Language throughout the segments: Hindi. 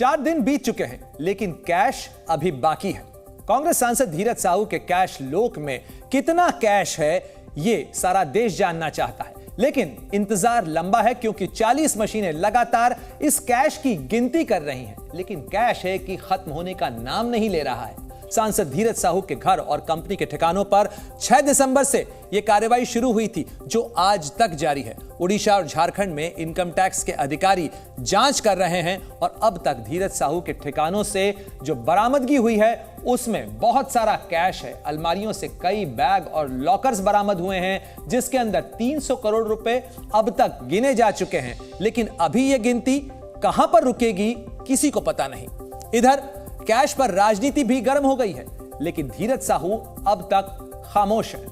4 दिन बीत चुके हैं लेकिन कैश अभी बाकी है। कांग्रेस सांसद धीरज साहू के कैश लोक में कितना कैश है ये सारा देश जानना चाहता है, लेकिन इंतजार लंबा है क्योंकि 40 मशीनें लगातार इस कैश की गिनती कर रही हैं, लेकिन कैश है कि खत्म होने का नाम नहीं ले रहा है। सांसद धीरज साहू के घर और कंपनी के ठिकानों पर 6 दिसंबर से यह कार्रवाई शुरू हुई थी जो आज तक जारी है। उड़ीसा और झारखंड में इनकम टैक्स के अधिकारी जांच कर रहे हैं और अब तक धीरज साहू के ठिकानों से जो बरामदगी हुई है उसमें बहुत सारा कैश है। अलमारियों से कई बैग और लॉकर्स बरामद हुए हैं जिसके अंदर 300 करोड़ रुपए अब तक गिने जा चुके हैं, लेकिन अभी यह गिनती कहां पर रुकेगी किसी को पता नहीं। इधर कैश पर राजनीति भी गर्म हो गई है, लेकिन धीरज साहू अब तक खामोश है।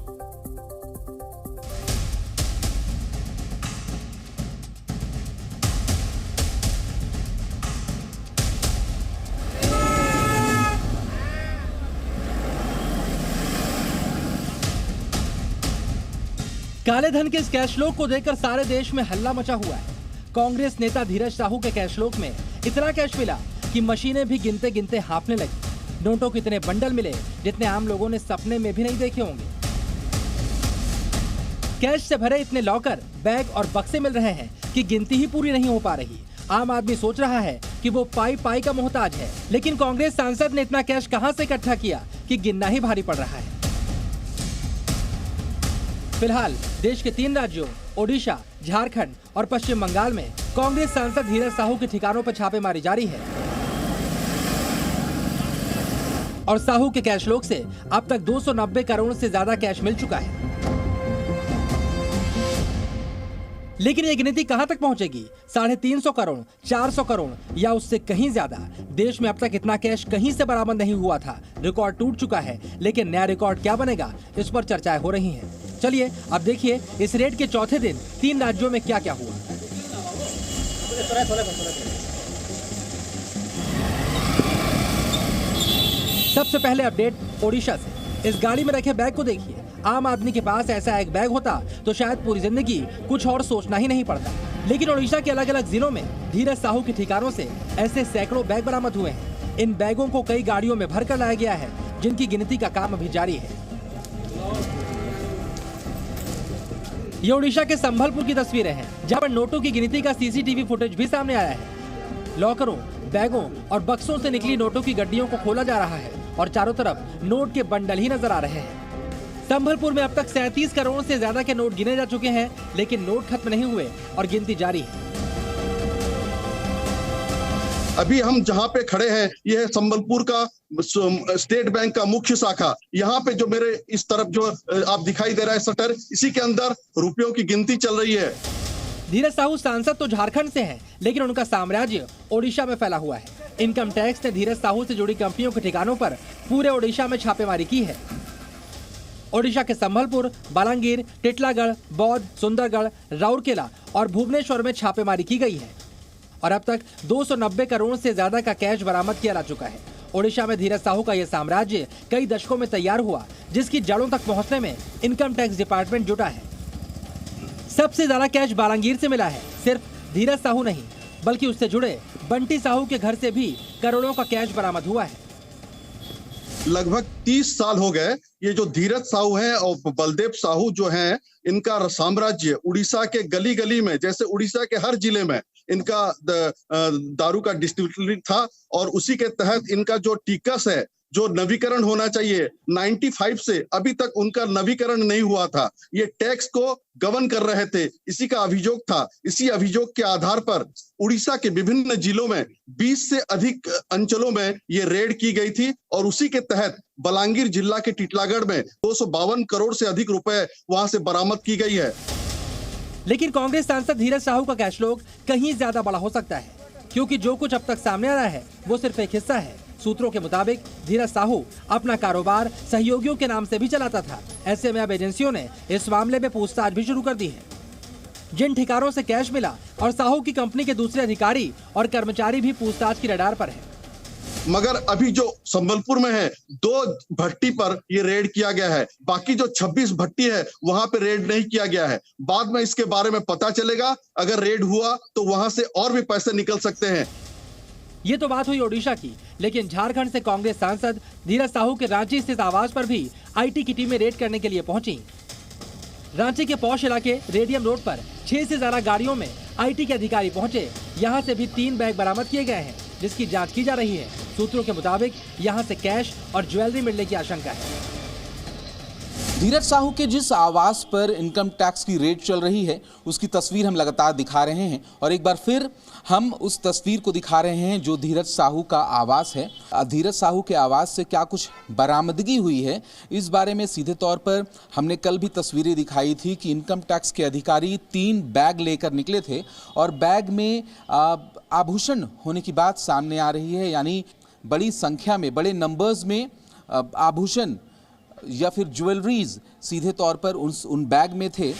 काले धन के इस कैशलोक को देखकर सारे देश में हल्ला मचा हुआ है। कांग्रेस नेता धीरज साहू के कैशलोक में इतना कैश मिला कि मशीनें भी गिनते गिनते हाँफने लगी। नोटों के इतने बंडल मिले जितने आम लोगों ने सपने में भी नहीं देखे होंगे। कैश से भरे इतने लॉकर, बैग और बक्से मिल रहे हैं कि गिनती ही पूरी नहीं हो पा रही। आम आदमी सोच रहा है कि वो पाई पाई का मोहताज है, लेकिन कांग्रेस सांसद ने इतना कैश कहां से इकट्ठा किया कि गिनना ही भारी पड़ रहा है। फिलहाल देश के 3 राज्यों ओडिशा, झारखंड और पश्चिम बंगाल में कांग्रेस सांसद धीरज साहू के ठिकानों पर छापेमारी जारी है और साहू के कैशलोक से अब तक 290 करोड़ से ज्यादा कैश मिल चुका है। लेकिन ये गिनती कहां तक पहुंचेगी? 350 करोड़, 400 करोड़ या उससे कहीं ज्यादा? देश में अब तक इतना कैश कहीं से बरामद नहीं हुआ था। रिकॉर्ड टूट चुका है, लेकिन नया रिकॉर्ड क्या बनेगा इस पर चर्चाएं हो रही हैं। चलिए अब देखिए इस रेड के चौथे दिन 3 राज्यों में क्या क्या हुआ। सबसे पहले अपडेट ओडिशा से। इस गाड़ी में रखे बैग को देखिए। आम आदमी के पास ऐसा एक बैग होता तो शायद पूरी जिंदगी कुछ और सोचना ही नहीं पड़ता, लेकिन ओडिशा के अलग अलग जिलों में धीरज साहू के ठिकानों से ऐसे सैकड़ों बैग बरामद हुए हैं। इन बैगों को कई गाड़ियों में भरकर लाया गया है, जिनकी गिनती का काम अभी जारी है। ये ओडिशा के संभलपुर की तस्वीरें हैं, जहां पर नोटों की गिनती का सीसीटीवी फुटेज भी सामने आया है। लॉकरों, बैगों और बक्सों से निकली नोटों की गड्डियों को खोला जा रहा है और चारों तरफ नोट के बंडल ही नजर आ रहे हैं। संभलपुर में अब तक 37 करोड़ से ज्यादा के नोट गिने जा चुके हैं, लेकिन नोट खत्म नहीं हुए और गिनती जारी है। अभी हम जहां पे खड़े हैं यह है संबलपुर का स्टेट बैंक का मुख्य शाखा। यहाँ पे जो मेरे इस तरफ जो आप दिखाई दे रहा है शटर, इसी के अंदर रुपयों की गिनती चल रही है। धीरज साहू सांसद तो झारखंड से हैं, लेकिन उनका साम्राज्य ओडिशा में फैला हुआ है। इनकम टैक्स ने धीरज साहू से जुड़ी कंपनियों के ठिकानों पर पूरे ओडिशा में छापेमारी की है। ओडिशा के संभलपुर, बालांगीर, टिटलागढ़, बौद्ध, सुंदरगढ़, राउरकेला और भुवनेश्वर में छापेमारी की गई है और अब तक 290 करोड़ से ज्यादा का कैश बरामद किया जा चुका है। ओडिशा में धीरज साहू का यह साम्राज्य कई दशकों में तैयार हुआ, जिसकी जड़ों तक पहुंचने में इनकम टैक्स डिपार्टमेंट जुटा है। सबसे ज्यादा कैश बालांगीर से मिला है। सिर्फ धीरज साहू नहीं, बल्कि उससे जुड़े बंटी साहू के घर से भी करोड़ों का कैश बरामद हुआ है। लगभग 30 साल हो गए ये जो धीरज साहू हैं और बलदेव साहू जो हैं, इनका साम्राज्य उड़ीसा के गली गली में, जैसे उड़ीसा के हर जिले में इनका दारू का डिस्ट्रिब्यूटरी था और उसी के तहत इनका जो टिकस है, जो नवीकरण होना चाहिए 95 से अभी तक उनका नवीकरण नहीं हुआ था। ये टैक्स को गबन कर रहे थे, इसी का अभियोग था। इसी अभियोग के आधार पर उड़ीसा के विभिन्न जिलों में 20 से अधिक अंचलों में ये रेड की गई थी और उसी के तहत बलांगीर जिला के टिटलागढ़ में 252 करोड़ से अधिक रुपए वहां से बरामद की गई है। लेकिन कांग्रेस सांसद धीरज साहू का कैशलोक कहीं ज्यादा बड़ा हो सकता है, क्योंकि जो कुछ अब तक सामने आ रहा है वो सिर्फ एक हिस्सा है। सूत्रों के मुताबिक धीरज साहू अपना कारोबार सहयोगियों के नाम से भी चलाता था। ऐसे में अब एजेंसियों ने इस मामले में पूछताछ भी शुरू कर दी है। जिन ठिकानों से कैश मिला और साहू की कंपनी के दूसरे अधिकारी और कर्मचारी भी पूछताछ की रडार पर है। मगर अभी जो संबलपुर में है 2 भट्टी पर ये रेड किया गया है, बाकी जो 26 भट्टी है वहां पे रेड नहीं किया गया है। बाद में इसके बारे में पता चलेगा, अगर रेड हुआ तो वहां से और भी पैसे निकल सकते हैं। ये तो बात हुई ओडिशा की, लेकिन झारखंड से कांग्रेस सांसद धीरज साहू के रांची स्थित आवास पर भी आईटी की टीमें रेड करने के लिए पहुंची। रांची के पौष इलाके रेडियम रोड पर 6 से ज्यादा गाड़ियों में आईटी के अधिकारी पहुंचे। यहां से भी 3 बैग बरामद किए गए हैं, जिसकी जांच की जा रही है। सूत्रों के मुताबिक यहां से कैश और ज्वेलरी मिलने की आशंका है। धीरज साहू के जिस आवास पर इनकम टैक्स की रेड चल रही है, उसकी तस्वीर हम लगातार दिखा रहे हैं और एक बार फिर हम उस तस्वीर को दिखा रहे हैं जो धीरज साहू का आवास है। धीरज साहू के आवास से क्या कुछ बरामदगी हुई है, इस बारे में सीधे तौर पर हमने कल भी तस्वीरें दिखाई थी कि इनकम टैक्स के अधिकारी 3 बैग लेकर निकले थे और बैग में आभूषण होने की बात सामने आ रही है, यानी बड़ी संख्या में, बड़े नंबर्स में आभूषण या फिर ज्वेलरीज सीधे तौर पर उन बैग में थे।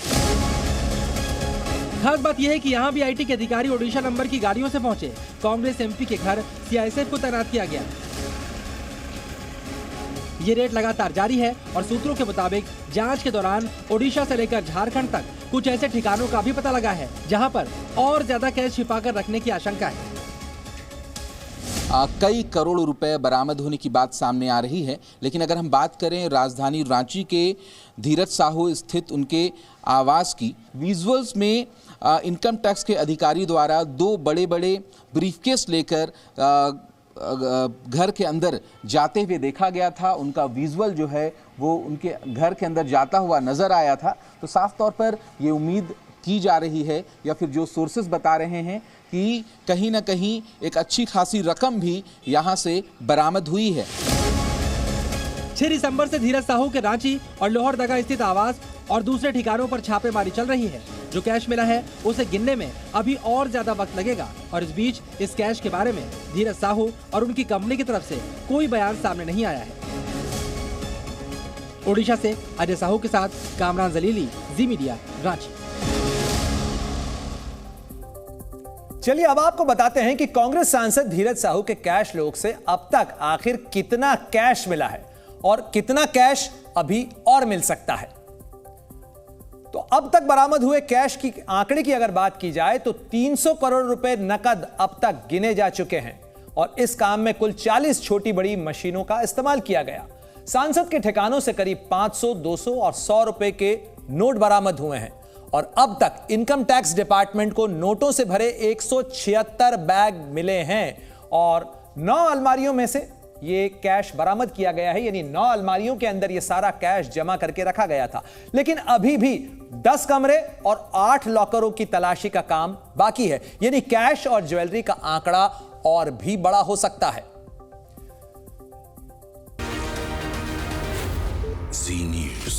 खास बात यह है कि यहाँ भी आईटी के अधिकारी ओडिशा नंबर की गाड़ियों से पहुंचे। कांग्रेस एमपी के घर सीआईएसएफ को तैनात किया गया। ये रेड लगातार जारी है और सूत्रों के मुताबिक जांच के दौरान ओडिशा से लेकर झारखंड तक कुछ ऐसे ठिकानों का भी पता लगा है जहां पर और ज्यादा कैश छिपाकर रखने की आशंका है। कई करोड़ रुपए बरामद होने की बात सामने आ रही है, लेकिन अगर हम बात करें राजधानी रांची के धीरज साहू स्थित उनके आवास की, विजुअल्स में इनकम टैक्स के अधिकारी द्वारा 2 बड़े बड़े ब्रीफकेस लेकर घर के अंदर जाते हुए देखा गया था। उनका विजुअल जो है वो उनके घर के अंदर जाता हुआ नजर आया था। तो साफ तौर पर ये उम्मीद की जा रही है या फिर जो सोर्सेस बता रहे हैं कि कहीं ना कहीं एक अच्छी खासी रकम भी यहां से बरामद हुई है। 6 दिसंबर से धीरज साहू के रांची और लोहरदगा स्थित आवास और दूसरे ठिकानों पर छापेमारी चल रही है। जो कैश मिला है उसे गिनने में अभी और ज्यादा वक्त लगेगा और इस बीच इस कैश के बारे में धीरज साहू और उनकी कंपनी की तरफ से कोई बयान सामने नहीं आया है। ओडिशा से अजय साहू के साथ कामरान जलीली, जी मीडिया, रांची। चलिए अब आपको बताते हैं कि कांग्रेस सांसद धीरज साहू के कैश लोग से अब तक आखिर कितना कैश मिला है और कितना कैश अभी और मिल सकता है। तो अब तक बरामद हुए कैश की आंकड़े की अगर बात की जाए तो 300 करोड़ रुपए नकद अब तक गिने जा चुके हैं और इस काम में कुल 40 छोटी बड़ी मशीनों का इस्तेमाल किया गया। सांसद के ठिकानों से करीब 500, 200 और 100 रुपए के नोट बरामद हुए हैं और अब तक इनकम टैक्स डिपार्टमेंट को नोटों से भरे 176 बैग मिले हैं और 9 अलमारियों में से ये कैश बरामद किया गया है, यानी 9 अलमारियों के अंदर ये सारा कैश जमा करके रखा गया था। लेकिन अभी भी 10 कमरे और 8 लॉकरों की तलाशी का काम बाकी है, यानी कैश और ज्वेलरी का आंकड़ा और भी बड़ा हो सकता है। Zee News.